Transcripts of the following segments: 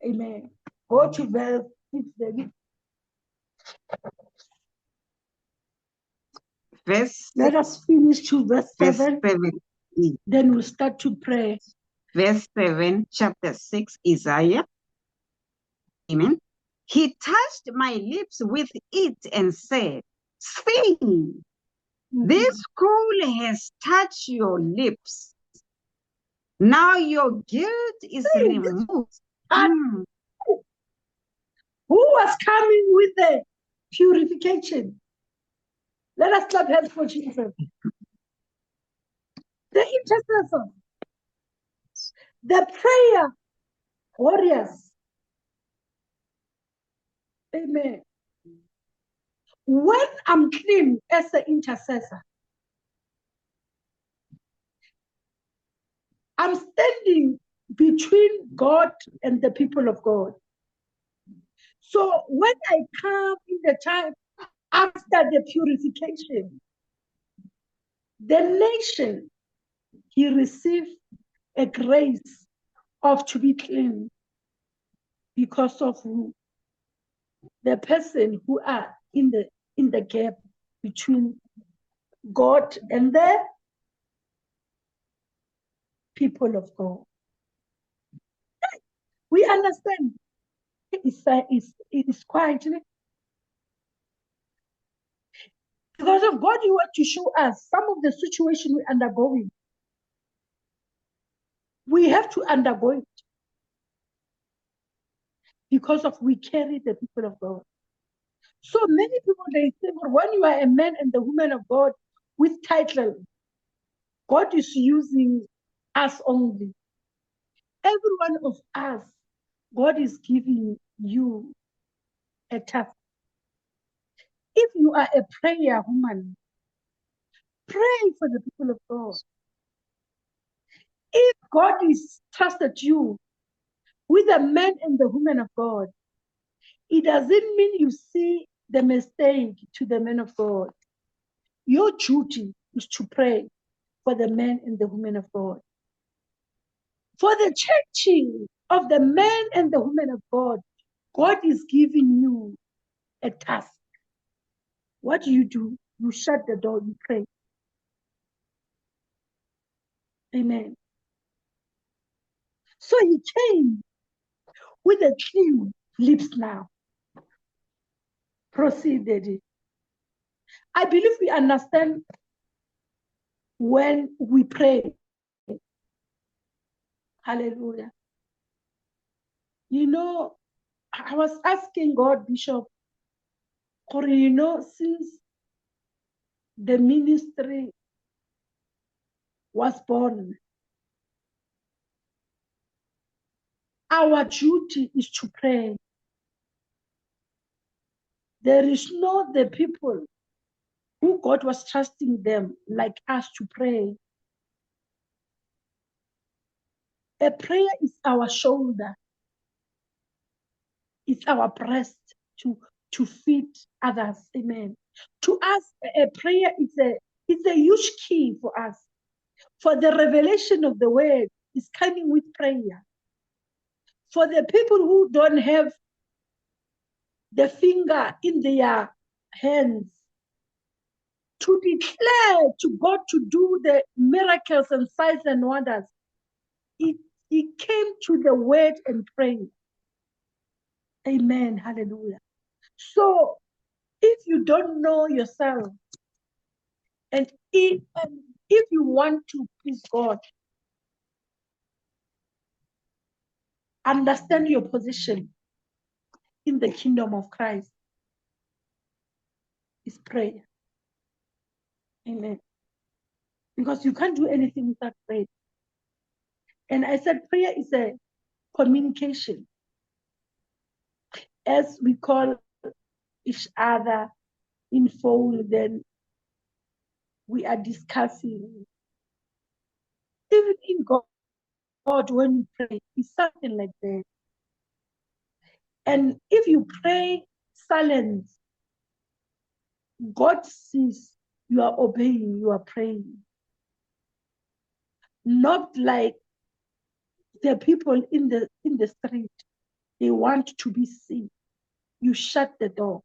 Amen. Go to verse 6, David. Let us finish to verse 7. Then we'll start to pray. Verse 7, chapter 6, Isaiah. Amen. He touched my lips with it and said, "Sing. This coal has touched your lips. Now your guilt is removed." Who was coming with the purification? Let us clap hands for Jesus. The intercessor, the prayer warriors. Amen. When I'm clean as an intercessor, I'm standing between God and the people of God. So when I come in the time after the purification, the nation, he received a grace of to be clean because of who? The person who are in the gap between God and the people of God. We understand. It is quite. Because of God, you want to show us some of the situation we're undergoing. We have to undergo it. Because of we carry the people of God. So many people, they say, well, when you are a man and the woman of God with title, God is using us only. Every one of us, God is giving you a task. If you are a prayer woman, pray for the people of God. If God is trusted you with the man and the woman of God, it doesn't mean you see the mistake to the men of God. Your duty is to pray for the men and the women of God. For the churching of the men and the women of God, God is giving you a task. What do? You shut the door, you pray. Amen. So he came with a clean lips now. Proceeded. I believe we understand when we pray. Hallelujah. You know, I was asking God, Bishop, since the ministry was born, our duty is to pray. There is no the people who God was trusting them like us to pray. A prayer is our shoulder. It's our breast to feed others. Amen. To us, a prayer is a huge key for us. For the revelation of the word is coming with prayer. For the people who don't have the finger in their hands, to declare to God to do the miracles and signs and wonders, it came to the word and prayer. Amen. Hallelujah. So if you don't know yourself, and if you want to please God, understand your position in the kingdom of Christ is prayer. Amen. Because you can't do anything without prayer. And I said prayer is a communication. As we call each other in phone, then we are discussing. Even in God, when we pray, it's something like that. And if you pray silence, God sees you are obeying, you are praying. Not like the people in the street. They want to be seen. You shut the door.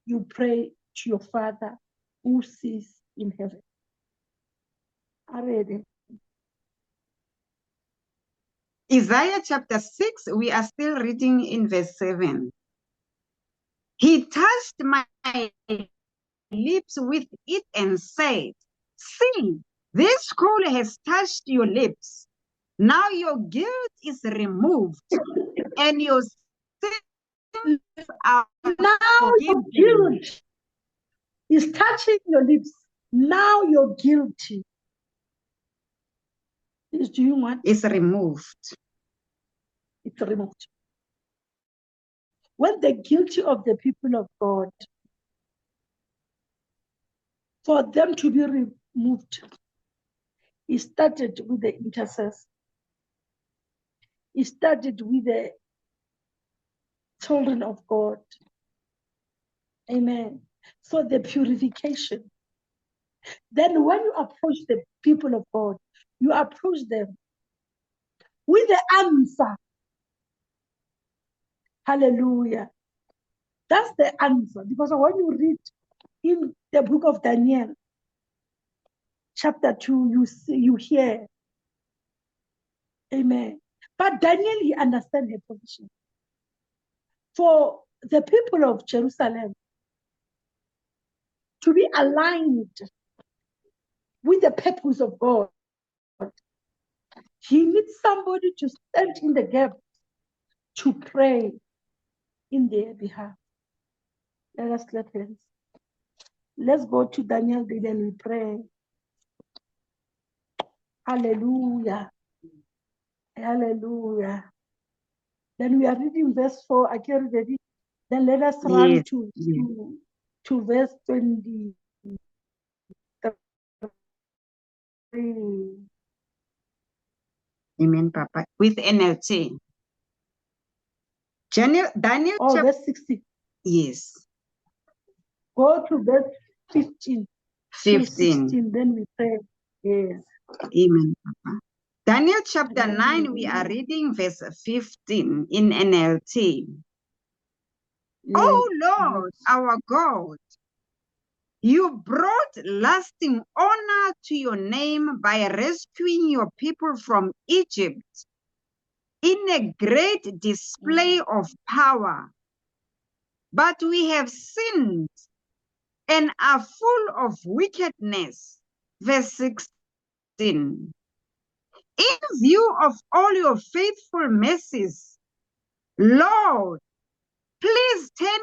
You pray to your Father who sees in heaven. I read it. Isaiah chapter 6, we are still reading in verse 7. He touched my lips with it and said, see, this coal has touched your lips. Now your guilt is removed and your sins are Now your forgiven. guilt is touching your lips. Now you're guilty. Is doing what? It's removed. It's removed. When the guilty of the people of God, for them to be removed, it started with the intercessor. It started with the children of God. Amen. So the purification. Then when you approach the people of God, you approach them with the answer. Hallelujah. That's the answer. Because when you read in the book of Daniel, chapter 2, you hear. Amen. But Daniel, he understands her position. For the people of Jerusalem to be aligned with the purpose of God, he needs somebody to stand in the gap to pray in their behalf. Let us clap hands. Let's go to Daniel, then we pray. Hallelujah. Hallelujah. Then we are reading verse 4. I can't read it. Then let us run Yes, to yes. verse 23. Amen, Papa. With NLT. Daniel Oh, chapter, verse 16. yes, Go to verse 15 to 15. 16. Then we pray. Yes. Amen, Papa. Daniel chapter 9, we are reading verse 15 in NLT. Yes. Oh Lord, our God, you brought lasting honor to your name by rescuing your people from Egypt in a great display of power. But we have sinned and are full of wickedness. Verse 16. In view of all your faithful mercies, Lord, please turn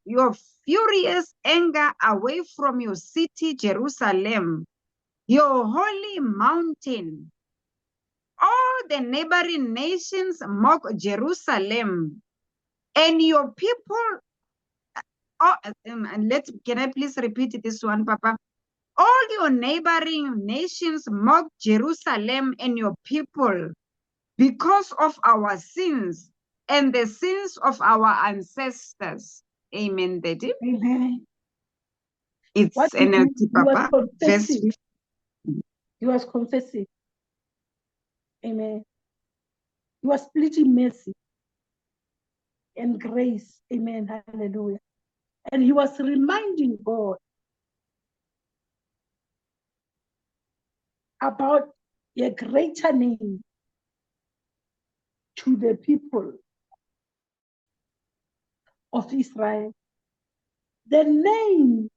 your furious anger away from your city, Jerusalem, your holy mountain. All the neighboring nations mock Jerusalem, and your people. Can I please repeat this one, Papa? All your neighboring nations mock Jerusalem and your people because of our sins and the sins of our ancestors. Amen, Daddy. Amen. It's What NLT, Papa. Verse 15. He was confessing. Amen. He was splitting mercy and grace. Amen. Hallelujah. And he was reminding God about a greater name to the people of Israel. The name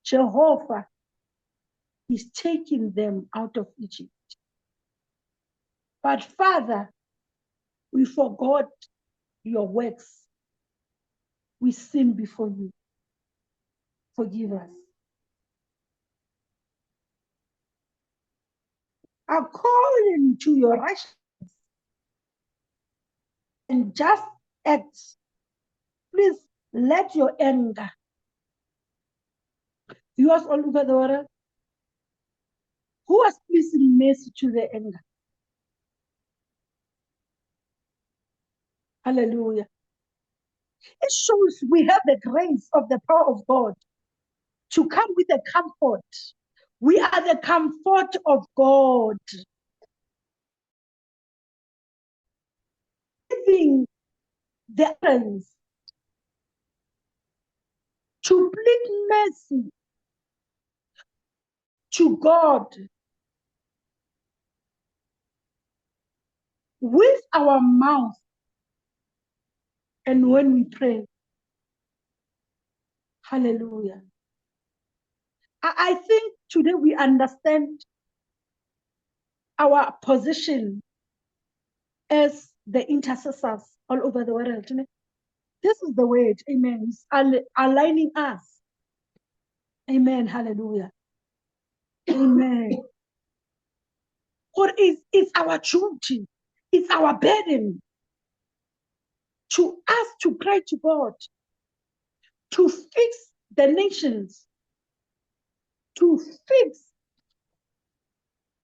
Jehovah is taking them out of Egypt. But Father, we forgot your works. We sin before you. Forgive us. According to your righteousness and just acts, please let your anger. You was all over the world. Who was pleasing mercy to the anger? Hallelujah. It shows we have the grace of the power of God to come with the comfort. We are the comfort of God. Living the friends to plead mercy to God with our mouth and when we pray. Hallelujah. I think today we understand our position as the intercessors all over the world. This is the word. Amen. It's aligning us. Amen. Hallelujah. Amen. For it's our duty, it's our burden to us to pray to God, to fix the nations, to fix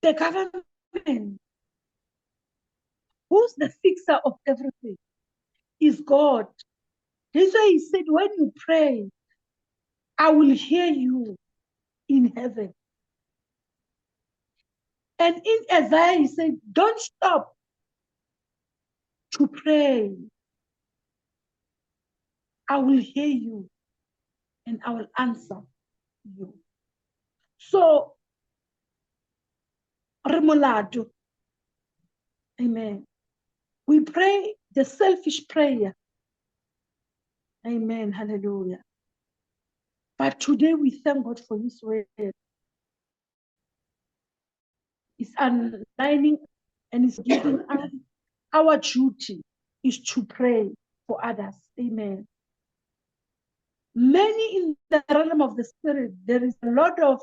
the government. Who's the fixer of everything? Is God. That's why he said, when you pray, I will hear you in heaven. And in Isaiah, he said, don't stop to pray. I will hear you and I will answer you. So, remolado. Amen. We pray the selfish prayer. Amen. Hallelujah. But today we thank God for his word. It's aligning and it's giving us our duty is to pray for others. Amen. Many in the realm of the spirit, there is a lot of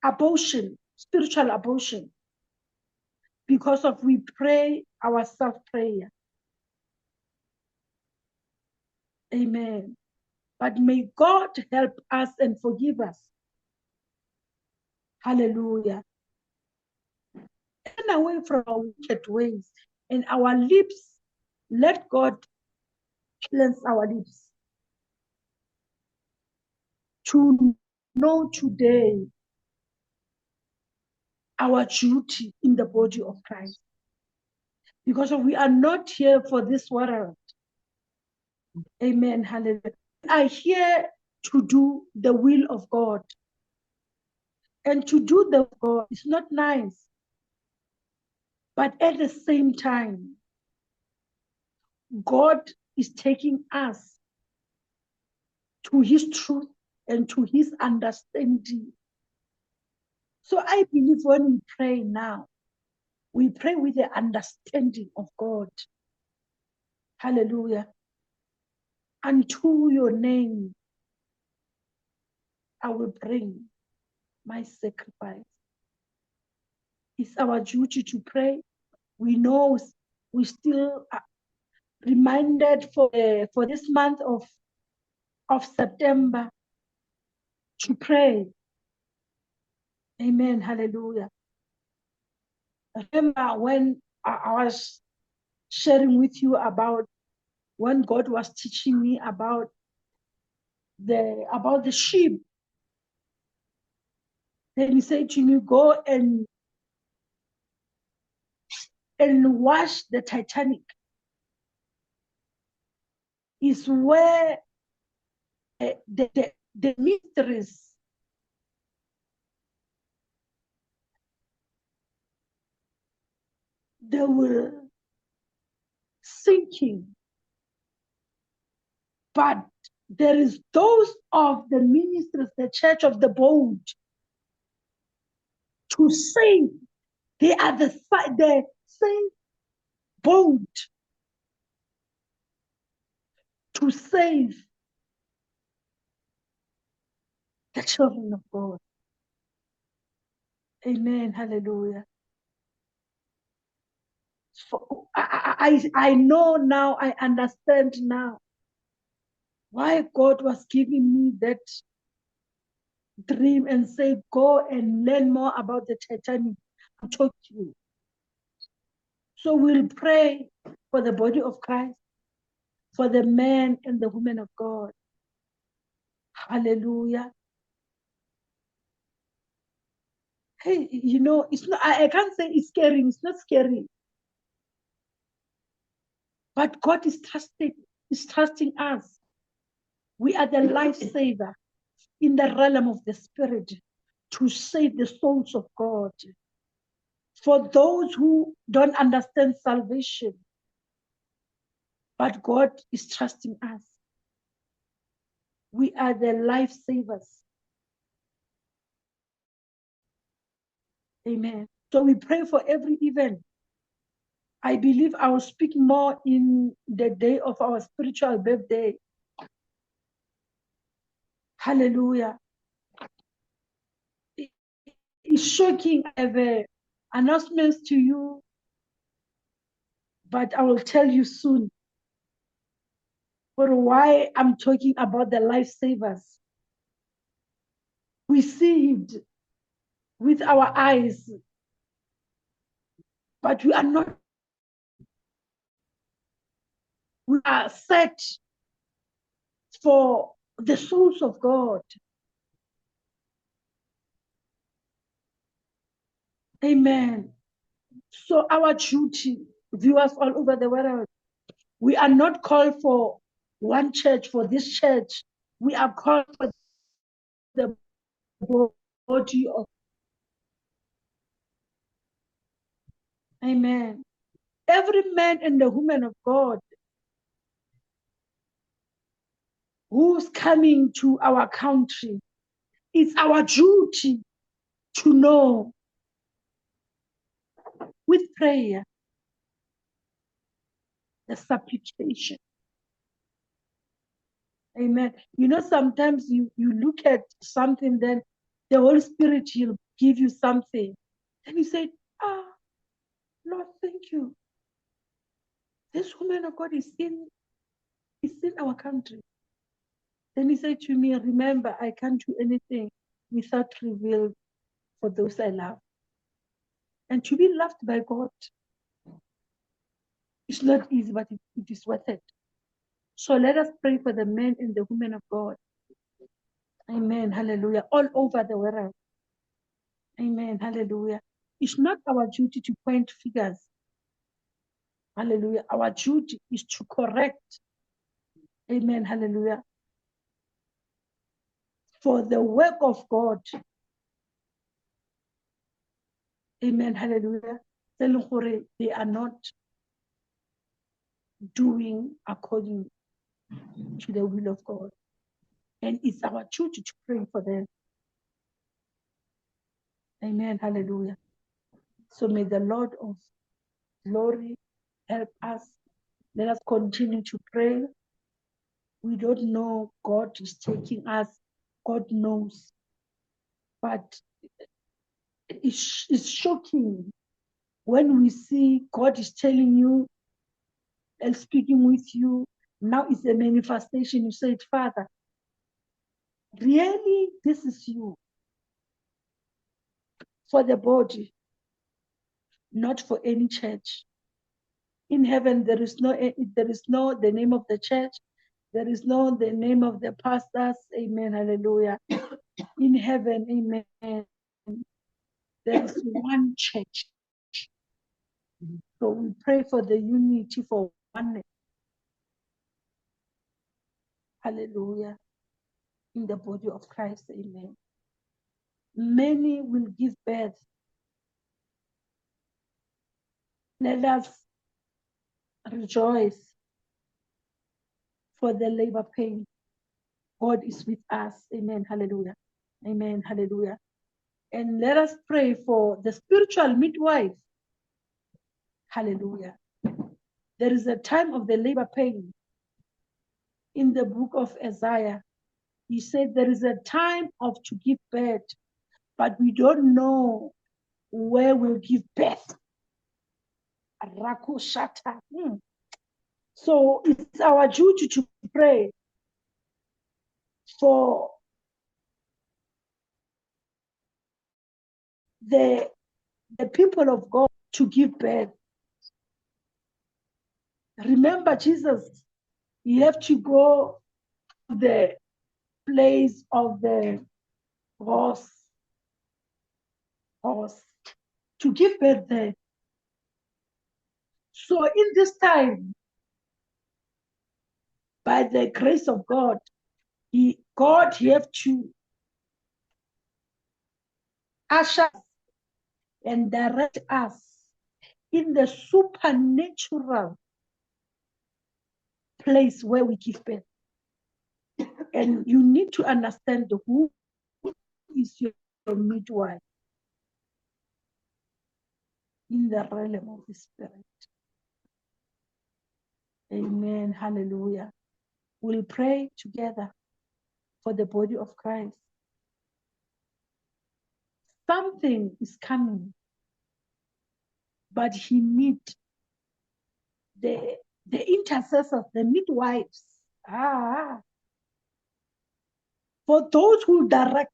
abortion, spiritual abortion, because of we pray our self-prayer. Amen. But may God help us and forgive us. Hallelujah. Turn away from our wicked ways and our lips, let God cleanse our lips. To know today our duty in the body of Christ. Because we are not here for this world. Amen. Hallelujah. We are here to do the will of God. And to do the will of God is not nice. But at the same time, God is taking us to his truth and to his understanding. So I believe when we pray now, we pray with the understanding of God. Hallelujah. Unto your name, I will bring my sacrifice. It's our duty to pray. We know we still are reminded for this month of September to pray. Amen. Hallelujah. I remember when I was sharing with you about when God was teaching me about the sheep. Then he said to me, go and watch the Titanic. Is where the mysteries they were sinking. But there is those of the ministers, the church of the boat, to save. They are the same boat to save the children of God. Amen. Hallelujah. So I know now, I understand now why God was giving me that dream and say, go and learn more about the Titanic. I'll talk to you. So we'll pray for the body of Christ, for the men and the women of God. Hallelujah. Hey, it's not, I can't say it's scary. It's not scary. But God is trusting us. We are the lifesaver in the realm of the spirit to save the souls of God. For those who don't understand salvation, but God is trusting us. We are the lifesavers. Amen. So we pray for every event. I believe I will speak more in the day of our spiritual birthday. Hallelujah. It's shocking. I have announcements to you, but I will tell you soon. For why I'm talking about the lifesavers. We see it with our eyes, but we are not. We are set for the souls of God. Amen. So our duty, viewers all over the world, we are not called for one church, for this church. We are called for the body of. Amen. Every man and the woman of God who's coming to our country, it's our duty to know with prayer, the supplication. Amen. You know, sometimes you look at something, then the Holy Spirit will give you something. Then you say, Lord, thank you. This woman of God is in our country. Then he said to me, remember, I can't do anything without revealed for those I love. And to be loved by God, it's not easy, but it is worth it. So let us pray for the men and the women of God. Amen. Hallelujah. All over the world. Amen. Hallelujah. It's not our duty to point fingers. Hallelujah. Our duty is to correct. Amen. Hallelujah. For the work of God. Amen. Hallelujah. They are not doing according to the will of God. And it's our duty to pray for them. Amen. Hallelujah. So may the Lord of glory help us. Let us continue to pray. We don't know God is taking us. God knows. But it's shocking when we see God is telling you and speaking with you. Now it's a manifestation. You said, Father, really, this is you for the body, not for any church. In heaven, there is no the name of the church. There is no the name of the pastors. Amen. Hallelujah. In heaven, amen. There is one church. So we pray for the unity, for oneness. Hallelujah. In the body of Christ. Amen. Many will give birth. Let us rejoice for the labor pain. God is with us. Amen. Hallelujah. Amen. Hallelujah. And let us pray for the spiritual midwife. Hallelujah. There is a time of the labor pain. In the book of Isaiah, he said there is a time of to give birth, but we don't know where we'll give birth. Rakushata. So it's our duty to pray for the people of God to give birth. Remember, Jesus, you have to go to the place of the horse to give birth there. So in this time, by the grace of God, God have to usher and direct us in the supernatural place where we give birth. And you need to understand who is your midwife in the realm of the Spirit. Amen. Hallelujah. We'll pray together for the body of Christ. Something is coming, but he needs the intercessors, the midwives. For those who direct,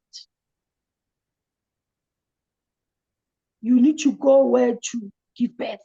you need to go where to give birth.